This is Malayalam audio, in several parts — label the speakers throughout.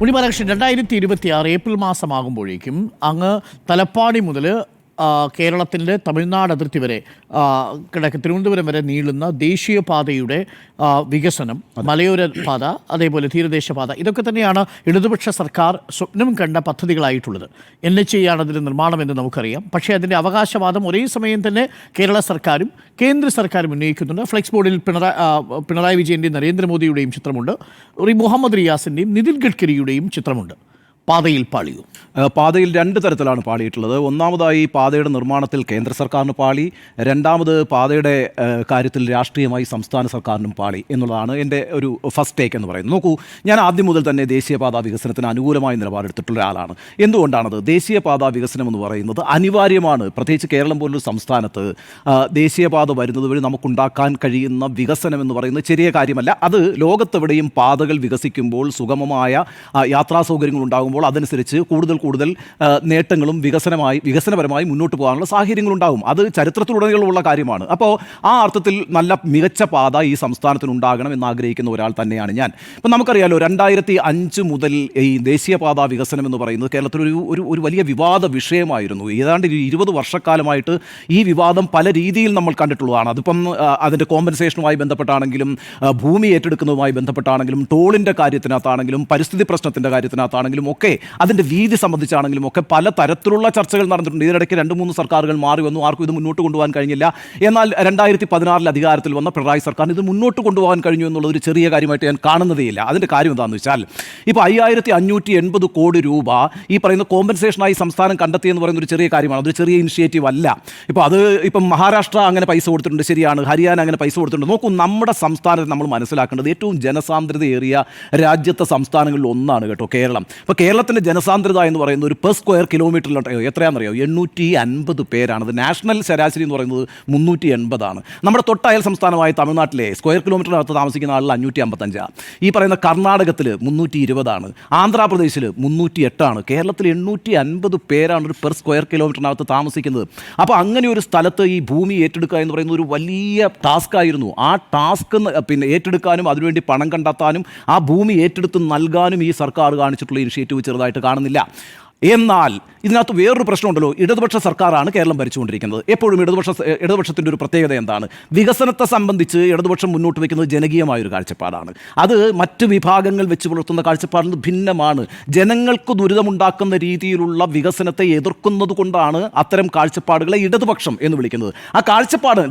Speaker 1: ഉണ്ണിബാലകൃഷ്ണൻ, 2026 ഏപ്രിൽ മാസമാകുമ്പോഴേക്കും അങ്ങ് തലപ്പാടി മുതൽ കേരളത്തിൻ്റെ തമിഴ്നാട് അതിർത്തി വരെ തിരുവനന്തപുരം വരെ നീളുന്ന ദേശീയപാതയുടെ വികസനം, മലയോര പാത, അതേപോലെ തീരദേശപാത, ഇതൊക്കെ തന്നെയാണ് ഇടതുപക്ഷ സർക്കാർ സ്വപ്നം കണ്ട പദ്ധതികളായിട്ടുള്ളത്. NHAI ആണ് അതിൻ്റെ നിർമ്മാണമെന്ന് നമുക്കറിയാം. പക്ഷേ അതിൻ്റെ അവകാശവാദം ഒരേ സമയം തന്നെ കേരള സർക്കാരും കേന്ദ്ര സർക്കാരും ഉന്നയിക്കുന്നുണ്ട്. ഫ്ലെക്സ് ബോർഡിൽ പിണറായി വിജയൻ്റെയും നരേന്ദ്രമോദിയുടെയും ചിത്രമുണ്ട്. മുഹമ്മദ് റിയാസിൻ്റെയും നിതിൻ ഗഡ്കരിയുടെയും ചിത്രമുണ്ട്. പാതയിൽ പാളിയോ?
Speaker 2: പാതയിൽ രണ്ട് തരത്തിലാണ് പാളിയിട്ടുള്ളത്. ഒന്നാമതായി പാതയുടെ നിർമ്മാണത്തിൽ കേന്ദ്ര സർക്കാരിന് പാളി, രണ്ടാമത് പാതയുടെ കാര്യത്തിൽ രാഷ്ട്രീയമായി സംസ്ഥാന സർക്കാരിനും പാളി എന്നുള്ളതാണ് എൻ്റെ ഒരു ഫസ്റ്റ് ടേക്ക് എന്ന് പറയുന്നത്. നോക്കൂ, ഞാൻ ആദ്യം മുതൽ തന്നെ ദേശീയപാത വികസനത്തിന് അനുകൂലമായ നിലപാടെടുത്തിട്ടുള്ള ഒരാളാണ്. എന്തുകൊണ്ടാണത്? ദേശീയപാത വികസനം എന്ന് പറയുന്നത് അനിവാര്യമാണ്. പ്രത്യേകിച്ച് കേരളം പോലൊരു സംസ്ഥാനത്ത് ദേശീയപാത വരുന്നത് വഴി നമുക്കുണ്ടാക്കാൻ കഴിയുന്ന വികസനം എന്ന് പറയുന്നത് ചെറിയ കാര്യമല്ല. അത് ലോകത്തെവിടെയും പാതകൾ വികസിക്കുമ്പോൾ സുഗമമായ യാത്രാ സൗകര്യങ്ങൾ ഉണ്ടാകുമ്പോൾ അതനുസരിച്ച് കൂടുതൽ നേട്ടങ്ങളും വികസനപരമായി മുന്നോട്ട് പോകാനുള്ള സാഹചര്യങ്ങളുണ്ടാകും. അത് ചരിത്രത്തിലുടനീളമുള്ള കാര്യമാണ്. അപ്പോൾ ആ അർത്ഥത്തിൽ നല്ല മികച്ച പാത ഈ സംസ്ഥാനത്തിനുണ്ടാകണം എന്നാഗ്രഹിക്കുന്ന ഒരാൾ തന്നെയാണ് ഞാൻ. ഇപ്പം നമുക്കറിയാലോ, 2005 മുതൽ ഈ ദേശീയപാത വികസനം എന്ന് പറയുന്നത് കേരളത്തിൽ ഒരു വലിയ വിവാദ വിഷയമായിരുന്നു. ഏതാണ്ട് 20 വർഷക്കാലമായിട്ട് ഈ വിവാദം പല രീതിയിൽ നമ്മൾ കണ്ടിട്ടുള്ളതാണ്. അതിപ്പം അതിൻ്റെ കോമ്പൻസേഷനുമായി ബന്ധപ്പെട്ടാണെങ്കിലും, ഭൂമി ഏറ്റെടുക്കുന്നതുമായി ബന്ധപ്പെട്ടാണെങ്കിലും, ടോളിൻ്റെ കാര്യത്തിനകത്താണെങ്കിലും, പരിസ്ഥിതി പ്രശ്നത്തിൻ്റെ കാര്യത്തിനകത്താണെങ്കിലും ഒക്കെ, അതിൻ്റെ വീതി സംബന്ധിച്ചാണെങ്കിലും ഒക്കെ പല തരത്തിലുള്ള ചർച്ചകൾ നടന്നിട്ടുണ്ട്. ഇതിനിടയ്ക്ക് 2-3 സർക്കാരുകൾ മാറി വന്നു. ആർക്കും ഇത് മുന്നോട്ട് കൊണ്ടുപോകാൻ കഴിഞ്ഞില്ല. എന്നാൽ 2016 അധികാരത്തിൽ വന്ന പിണറായി സർക്കാരിന് ഇത് മുന്നോട്ട് കൊണ്ടുപോകാൻ കഴിഞ്ഞു എന്നുള്ളത് ഒരു ചെറിയ കാര്യമായിട്ട് ഞാൻ കാണുന്നതേയില്ല. അതിൻ്റെ കാര്യം എന്താണെന്ന് വെച്ചാൽ, ഇപ്പോൾ 5580 കോടി രൂപ ഈ പറയുന്ന കോമ്പൻസേഷനായി സംസ്ഥാനം കണ്ടെത്തിയെന്ന് പറയുന്ന ഒരു ചെറിയ കാര്യമാണ്. അതൊരു ചെറിയ ഇനിഷ്യേറ്റീവ് അല്ല. ഇപ്പം മഹാരാഷ്ട്ര അങ്ങനെ പൈസ കൊടുത്തിട്ടുണ്ട്, ശരിയാണ്. ഹരിയാന അങ്ങനെ പൈസ കൊടുത്തിട്ടുണ്ട്. നോക്കൂ, നമ്മുടെ സംസ്ഥാനത്ത് നമ്മൾ മനസ്സിലാക്കേണ്ടത് ഏറ്റവും ജനസാന്ദ്രതയേറിയ രാജ്യത്തെ സംസ്ഥാനങ്ങളിൽ ഒന്നാണ് കേട്ടോ കേരളം. ഇപ്പോൾ കേരളത്തിൻ്റെ ജനസാന്ദ്രത എന്ന് പറയുന്നത് ഒരു പെർ സ്ക്വയർ കിലോമീറ്ററിലോട്ട് എത്രയാണെന്നറിയോ? 850 പേരാണ്. അത് നാഷണൽ ശരാശരി എന്ന് പറയുന്നത് 380 നമ്മുടെ തൊട്ടയൽ സംസ്ഥാനമായ തമിഴ്നാട്ടിലെ സ്ക്വയർ കിലോമീറ്ററിനകത്ത് താമസിക്കുന്ന ആളുകൾ 555. ഈ പറയുന്ന കർണാടകത്തിൽ 320, ആന്ധ്രാപ്രദേശിൽ 308. കേരളത്തിൽ 850 പേരാണ് ഒരു പെർ സ്ക്വയർ കിലോമീറ്ററിനകത്ത് താമസിക്കുന്നത്. അപ്പോൾ അങ്ങനെ ഒരു സ്ഥലത്ത് ഈ ഭൂമി ഏറ്റെടുക്കുക എന്ന് പറയുന്നത് ഒരു വലിയ ടാസ്ക് ആയിരുന്നു. ആ ടാസ്ക് ഏറ്റെടുക്കാനും അതിനുവേണ്ടി പണം കണ്ടെത്താനും ആ ഭൂമി ഏറ്റെടുത്ത് നൽകാനും ഈ സർക്കാർ കാണിച്ചിട്ടുള്ള ഇനിഷ്യേറ്റീവ് ചെറുതായിട്ട് കാണുന്നില്ല. എന്നാൽ ഇതിനകത്ത് വേറൊരു പ്രശ്നമുണ്ടല്ലോ. ഇടതുപക്ഷ സർക്കാരാണ് കേരളം ഭരിച്ചുകൊണ്ടിരിക്കുന്നത്. എപ്പോഴും ഇടതുപക്ഷത്തിൻ്റെ ഒരു പ്രത്യേകത എന്താണ്? വികസനത്തെ സംബന്ധിച്ച് ഇടതുപക്ഷം മുന്നോട്ട് വയ്ക്കുന്നത് ജനകീയമായൊരു കാഴ്ചപ്പാടാണ്. അത് മറ്റ് വിഭാഗങ്ങൾ വെച്ച് പുലർത്തുന്ന കാഴ്ചപ്പാടിൽ നിന്ന് ഭിന്നമാണ്. ജനങ്ങൾക്ക് ദുരിതമുണ്ടാക്കുന്ന രീതിയിലുള്ള വികസനത്തെ എതിർക്കുന്നത് കൊണ്ടാണ് അത്തരം കാഴ്ചപ്പാടുകളെ ഇടതുപക്ഷം എന്ന് വിളിക്കുന്നത്. ആ കാഴ്ചപ്പാട്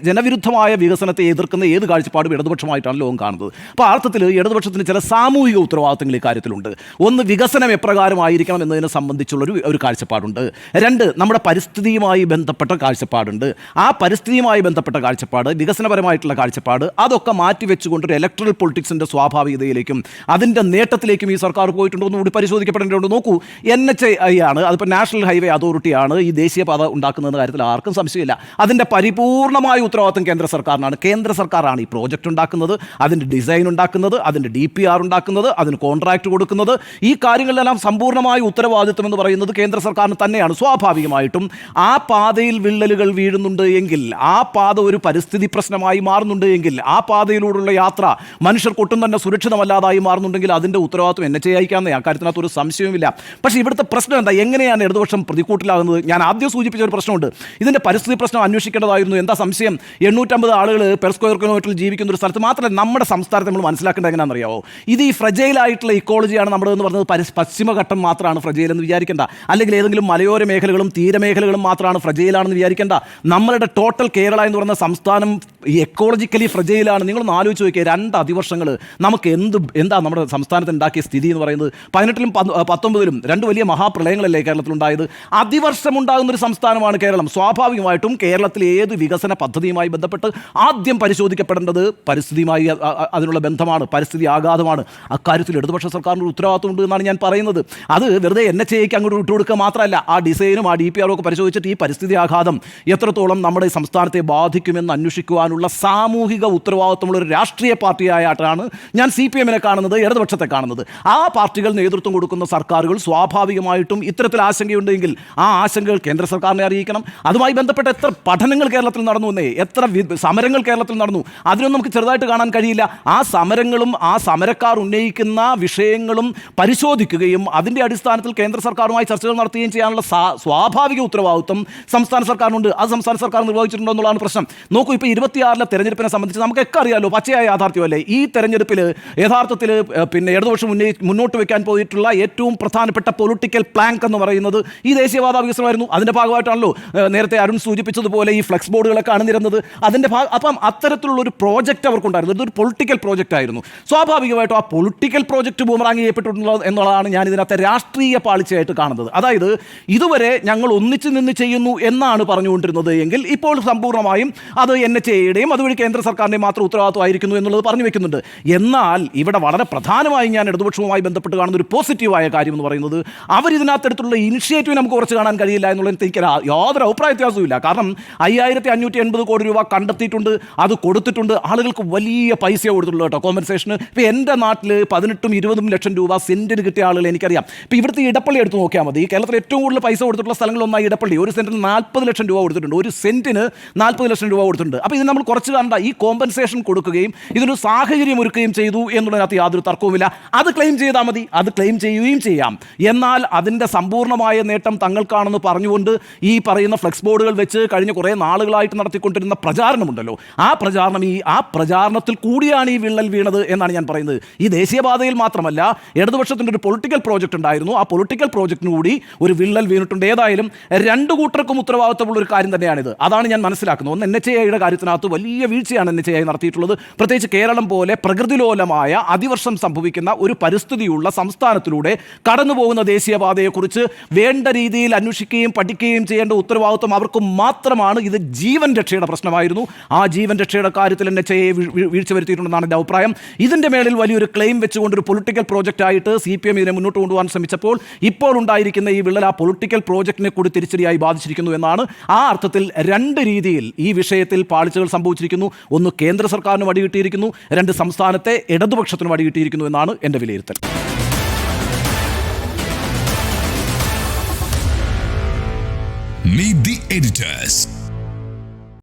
Speaker 2: ജനവിരുദ്ധമായ വികസനത്തെ എതിർക്കുന്ന ഏത് കാഴ്ചപ്പാടും ഇടതുപക്ഷമായിട്ടാണ് ലോകം കാണുന്നത്. അപ്പോൾ ആ അർത്ഥത്തിൽ ഇടതുപക്ഷത്തിന് ചില സാമൂഹിക ഉത്തരവാദിത്തങ്ങൾ ഈ കാര്യത്തിലുണ്ട്. ഒന്ന്, വികസനം എപ്രകാരമായിരിക്കണം എന്നതിനെ സംബന്ധിച്ചുള്ള ഒരു കാഴ്ചപ്പാടുണ്ട്. 2, നമ്മുടെ പരിസ്ഥിതിയുമായി ബന്ധപ്പെട്ട കാഴ്ചപ്പാടുണ്ട്. ആ പരിസ്ഥിതിയുമായി ബന്ധപ്പെട്ട കാഴ്ചപ്പാട്, വികസനപരമായിട്ടുള്ള കാഴ്ചപ്പാട്, അതൊക്കെ മാറ്റിവെച്ചുകൊണ്ട് ഒരു ഇലക്ട്രൽ പൊളിറ്റിക്സിൻ്റെ സ്വാഭാവികതയിലേക്കും അതിൻ്റെ നേട്ടത്തിലേക്കും ഈ സർക്കാർ പോയിട്ടുണ്ടോ എന്നുകൂടി പരിശോധിക്കപ്പെടേണ്ടതുണ്ട്. നോക്കൂ, NHAI ആണ്, അതിപ്പോൾ നാഷണൽ ഹൈവേ അതോറിറ്റിയാണ് ഈ ദേശീയപാത ഉണ്ടാക്കുന്നതെന്ന കാര്യത്തിൽ ആർക്കും സംശയമില്ല. അതിൻ്റെ പരിപൂർണമായ ഉത്തരവാദിത്വം കേന്ദ്ര സർക്കാരിനാണ്. കേന്ദ്ര സർക്കാരാണ് ഈ പ്രോജക്റ്റ് ഉണ്ടാക്കുന്നത്, അതിൻ്റെ ഡിസൈൻ ഉണ്ടാക്കുന്നത്, അതിൻ്റെ DPR ഉണ്ടാക്കുന്നത്, അതിന് കോൺട്രാക്റ്റ് കൊടുക്കുന്നത്. ഈ കാര്യങ്ങളിലെല്ലാം സമ്പൂർണ്ണമായ ഉത്തരവാദിത്വം എന്ന് പറയുന്നത് കേന്ദ്ര സർക്കാരിന് തന്നെയാണ്. സ്വാഭാവികമായിട്ടും ആ പാതയിൽ വിള്ളലുകൾ വീഴുന്നുണ്ട് എങ്കിൽ, ആ പാത ഒരു പരിസ്ഥിതി പ്രശ്നമായി മാറുന്നുണ്ട് എങ്കിൽ, ആ പാതയിലൂടെയുള്ള യാത്ര മനുഷ്യർക്കൊട്ടും തന്നെ സുരക്ഷിതമല്ലാതായി മാറുന്നുണ്ടെങ്കിൽ അതിൻ്റെ ഉത്തരവാദിത്വം NHAIക്കാന്നേ. ആ കാര്യത്തിനകത്ത് ഒരു സംശയവുമില്ല. പക്ഷേ ഇവിടുത്തെ പ്രശ്നം എന്താ? എങ്ങനെയാണ് ഇടതുപക്ഷം പ്രതിക്കൂട്ടിലാകുന്നത്? ഞാൻ ആദ്യം സൂചിപ്പിച്ച ഒരു പ്രശ്നമുണ്ട്. ഇതിൻ്റെ പരിസ്ഥിതി പ്രശ്നം അന്വേഷിക്കേണ്ടതായിരുന്നു. എന്താ സംശയം? 850 ആളുകൾ പെർ സ്ക്വയർ കിലോമീറ്ററിൽ ജീവിക്കുന്ന ഒരു സ്ഥലത്ത്, മാത്രമല്ല നമ്മുടെ സംസ്ഥാനത്ത് നമ്മൾ മനസ്സിലാക്കേണ്ടത് എങ്ങനെയാണെന്നറിയാമോ? ഇത് ഈ ഫ്രജൈലായിട്ടുള്ള ഇക്കോളജിയാണ് നമ്മുടെതെന്ന് പറഞ്ഞത്. പശ്ചിമഘട്ടം മാത്രമാണ് ഫ്രജൈൽ എന്ന് വിചാരിക്കേണ്ട, അല്ലെങ്കിൽ ഏതെങ്കിലും മലയോര മേഖലകളും തീരമേഖലകളും മാത്രമാണ് ഫ്രജൈലാണെന്ന് വിചാരിക്കേണ്ട. നമ്മളുടെ ടോട്ടൽ കേരള എന്ന് പറയുന്ന സംസ്ഥാനം എക്കോളജിക്കലി ഫ്രജൈലാണ്. നിങ്ങളൊന്ന് ആലോചിച്ച് നോക്കിയാൽ 2 അതിവർഷങ്ങൾ നമുക്ക് എന്താ നമ്മുടെ സംസ്ഥാനത്ത് ഉണ്ടാക്കിയ സ്ഥിതി എന്ന് പറയുന്നത്? 18ലും 19ലും 2 വലിയ മഹാപ്രളയങ്ങളല്ലേ കേരളത്തിലുണ്ടായത്? അതിവർഷമുണ്ടാകുന്നൊരു സംസ്ഥാനമാണ് കേരളം. സ്വാഭാവികമായിട്ടും കേരളത്തിൽ ഏത് വികസന പദ്ധതിയുമായി ബന്ധപ്പെട്ട് ആദ്യം പരിശോധിക്കപ്പെടേണ്ടത് പരിസ്ഥിതിയുമായി അതിനുള്ള ബന്ധമാണ്, പരിസ്ഥിതി ആഘാതമാണ്. അക്കാര്യത്തിൽ ഇടതുപക്ഷ സർക്കാരിൻ്റെ ഉത്തരവാദിത്വമുണ്ട് എന്നാണ് ഞാൻ പറയുന്നത്. അത് വെറുതെ NHAIക്ക് അങ്ങോട്ട് വിട്ടുകൊടുക്കുക മാത്രമല്ല, ആ ഡിസൈനും ആ DPR ഒക്കെ പരിശോധിച്ചിട്ട് ഈ പരിസ്ഥിതി ആഘാതം എത്രത്തോളം നമ്മുടെ സംസ്ഥാനത്തെ ബാധിക്കുമെന്ന് അന്വേഷിക്കുവാനുള്ള കാര്യത്തിലുള്ള സാമൂഹിക ഉത്തരവാദിത്വമുള്ള ഒരു രാഷ്ട്രീയ പാർട്ടിയായിട്ടാണ് ഞാൻ CPM-നെ കാണുന്നത്, ഇടതുപക്ഷത്തെ കാണുന്നത്. ആ പാർട്ടികൾ നേതൃത്വം കൊടുക്കുന്ന സർക്കാരുകൾ സ്വാഭാവികമായിട്ടും ഇത്തരത്തിൽ ആശങ്കയുണ്ടെങ്കിൽ ആ ആശങ്കകൾ കേന്ദ്ര സർക്കാരിനെ അറിയിക്കണം. അതുമായി ബന്ധപ്പെട്ട എത്ര പഠനങ്ങൾ കേരളത്തിൽ നടന്നു എന്നേ, എത്ര സമരങ്ങൾ കേരളത്തിൽ നടന്നു, അതിനൊന്നും നമുക്ക് ചെറുതായിട്ട് കാണാൻ കഴിയില്ല. ആ സമരങ്ങളും ആ സമരക്കാർ ഉന്നയിക്കുന്ന വിഷയങ്ങളും പരിശോധിക്കുകയും അതിൻ്റെ അടിസ്ഥാനത്തിൽ കേന്ദ്ര സർക്കാരുമായി ചർച്ചകൾ നടത്തുകയും ചെയ്യാനുള്ള സ്വാഭാവിക ഉത്തരവാദിത്വം സംസ്ഥാന സർക്കാരിനുണ്ട്. അത് സംസ്ഥാന സർക്കാർ നിർവഹിച്ചിട്ടുണ്ടോ എന്നുള്ളതാണ് പ്രശ്നം. നോക്കൂ, ഇപ്പോൾ 26-ലെ തെരഞ്ഞെടുപ്പിനെ സംബന്ധിച്ച് നമുക്കൊക്കെ അറിയാമല്ലോ, പച്ചയായ യാഥാർത്ഥ്യമല്ലേ. ഈ തെരഞ്ഞെടുപ്പിൽ യഥാർത്ഥത്തിൽ ഇടതുപക്ഷം മുന്നോട്ട് വെക്കാൻ പോയിട്ടുള്ള ഏറ്റവും പ്രധാനപ്പെട്ട പൊളിറ്റിക്കൽ പ്ലാങ്ക് എന്ന് പറയുന്നത് ഈ ദേശീയവാദ വികസനമായിരുന്നു. അതിൻ്റെ ഭാഗമായിട്ടാണല്ലോ നേരത്തെ അരുൺ സൂചിപ്പിച്ചതുപോലെ ഈ ഫ്ലെക്സ് ബോർഡുകളൊക്കെ അണിനിരുന്നത്. അതിൻ്റെ അപ്പം അത്തരത്തിലുള്ളൊരു പ്രോജക്റ്റ് അവർക്കുണ്ടായിരുന്നു. ഇതൊരു പൊളിറ്റിക്കൽ പ്രോജക്റ്റ് ആയിരുന്നു. സ്വാഭാവികമായിട്ടും ആ പൊളിറ്റിക്കൽ പ്രോജക്റ്റ് ബൂമറാങ് ചെയ്യപ്പെട്ടിട്ടുള്ളത് എന്നുള്ളതാണ് ഞാൻ ഇതിനകത്തെ രാഷ്ട്രീയ പാളിച്ചയായിട്ട് കാണുന്നത്. അതായത് ഇതുവരെ ഞങ്ങൾ ഒന്നിച്ചു നിന്ന് ചെയ്യുന്നു എന്നാണ് പറഞ്ഞുകൊണ്ടിരുന്നത് എങ്കിൽ ഇപ്പോൾ സമ്പൂർണ്ണമായും അത് NHAയുടെയും അതുവഴി കേന്ദ്ര സർക്കാരിൻ്റെയും മാത്രം ഉത്തരവാദിത്വമായിരിക്കുന്നു എന്നുള്ളത് പറഞ്ഞു വെക്കുന്നുണ്ട്. എന്നാൽ ഇവിടെ വളരെ പ്രധാനമായും ഞാൻ ഇടതുപക്ഷവുമായി ബന്ധപ്പെട്ട് കാണുന്ന ഒരു പോസിറ്റീവായ കാര്യം എന്ന് പറയുന്നത് അവരിതിനകത്തെടുത്തുള്ള ഇനിഷ്യേറ്റീവ് നമുക്ക് കുറച്ച് കാണാൻ കഴിയില്ല എന്നുള്ളത് എനിക്ക് യാതൊരു അഭിപ്രായ വ്യത്യാസവും ഇല്ല. കാരണം 5580 കോടി രൂപ കണ്ടെത്തിയിട്ടുണ്ട്, അത് കൊടുത്തിട്ടുണ്ട്. ആളുകൾക്ക് വലിയ പൈസ കൊടുത്തിട്ടുള്ളൂ കേട്ടോ കോമ്പൻസേഷന്. ഇപ്പോൾ എൻ്റെ നാട്ടിൽ 18-20 ലക്ഷം രൂപ സെൻറ്റിന് കിട്ടിയ ആളുകൾ എനിക്കറിയാം. ഇപ്പോൾ ഇവിടുത്തെ ഇടപ്പള്ളി എടുത്ത് നോക്കിയാൽ മതി. കേരളത്തിൽ ഏറ്റവും കൂടുതൽ പൈസ കൊടുത്തിട്ടുള്ള സ്ഥലങ്ങളൊന്നായി ഇടപ്പള്ളി. ഒരു സെൻറ്റിന് 40 ലക്ഷം രൂപ കൊടുത്തിട്ടുണ്ട്, ഒരു സെൻറ്റിന് 40 ലക്ഷം രൂപ കൊടുത്തിട്ടുണ്ട്. അപ്പോൾ ഇത് നമ്മൾ കുറച്ച് കാണണ്ട, ഈ കോമ്പൻസേഷൻ കൊടുക്കുകയും ഇതിനൊരു സാഹചര്യം ഒരുക്കുകയും ചെയ്തു എന്നുള്ളതിനകത്ത് യാതൊരു തർക്കവുമില്ല. അത് ക്ലെയിം ചെയ്താൽ മതി, അത് ക്ലെയിം ചെയ്യുകയും ചെയ്യാം. എന്നാൽ അതിൻ്റെ സമ്പൂർണ്ണമായ നേട്ടം തങ്ങൾക്കാണെന്ന് പറഞ്ഞുകൊണ്ട് ഈ പറയുന്ന ഫ്ലെക്സ് ബോർഡുകൾ വെച്ച് കഴിഞ്ഞ കുറേ നാളുകളായിട്ട് നടത്തിക്കൊണ്ടിരുന്ന പ്രചാരണമുണ്ടല്ലോ, ആ പ്രചാരണത്തിൽ കൂടിയാണ് ഈ വിള്ളൽ വീണത് എന്നാണ് ഞാൻ പറയുന്നത്. ഈ ദേശീയപാതയിൽ മാത്രമല്ല, ഇടതുപക്ഷത്തിൻ്റെ ഒരു പൊളിറ്റിക്കൽ പ്രോജക്റ്റ് ഉണ്ടായിരുന്നു. ആ പൊളിറ്റിക്കൽ പ്രോജക്റ്റിന് കൂടി ഒരു വിള്ളൽ വീണിട്ടുണ്ട്. ഏതായാലും രണ്ടു കൂട്ടർക്കും ഉത്തരവാദിത്തമുള്ള ഒരു കാര്യം തന്നെയാണിത്. അതാണ് ഞാൻ മനസ്സിലാക്കുന്നത്. ഒന്ന്, NHAയുടെ കാര്യത്തിനകത്ത് വലിയ വീഴ്ചയാണ് NHA നടത്തിയിട്ടുള്ളത്. പ്രത്യേകിച്ച് കേരളം പോലെ പ്രകൃതിലോലമായ അതിവർഷം സംഭവിക്കുന്ന ഒരു പരിസ്ഥിതിയുള്ള സംസ്ഥാനത്തിലൂടെ കടന്നു പോകുന്ന ദേശീയപാതയെക്കുറിച്ച് വേണ്ട രീതിയിൽ അന്വേഷിക്കുകയും പഠിക്കുകയും ചെയ്യേണ്ട ഉത്തരവാദിത്വം അവർക്ക് മാത്രമാണ്. ഇത് ജീവൻ രക്ഷയുടെ പ്രശ്നമായിരുന്നു. ആ ജീവൻ രക്ഷയുടെ കാര്യത്തിൽ NHA വീഴ്ച വരുത്തിയിട്ടുണ്ടെന്നാണ് എൻ്റെ അഭിപ്രായം. ഇതിൻ്റെ മേളിൽ വലിയൊരു ക്ലെയിം വെച്ചുകൊണ്ട് ഒരു പൊളിറ്റിക്കൽ പ്രോജക്റ്റായിട്ട് CPM ഇതിനെ മുന്നോട്ട് കൊണ്ടുപോകാൻ ശ്രമിച്ചപ്പോൾ ഇപ്പോൾ ഉണ്ടായിരിക്കുന്ന ഈ വിള്ളൽ ആ പൊളിറ്റിക്കൽ പ്രോജക്റ്റിനെ കൂടി തിരിച്ചടിയായി ബാധിച്ചിരിക്കുന്നു എന്നാണ്. ആ അർത്ഥത്തിൽ രണ്ട് രീതിയിൽ ഈ വിഷയത്തിൽ പാളിച്ചകൾ സംഭവിച്ചിരിക്കുന്നു. ഒന്ന്, കേന്ദ്ര സർക്കാരിന് വടി കിട്ടിയിരിക്കുന്നു. രണ്ട്, സംസ്ഥാനത്തെ ഇടതുപക്ഷത്തിന് വടി കിട്ടിയിരിക്കുന്നു എന്നാണ് എൻ്റെ വിലയിരുത്തൽ.
Speaker 3: Meet the editors.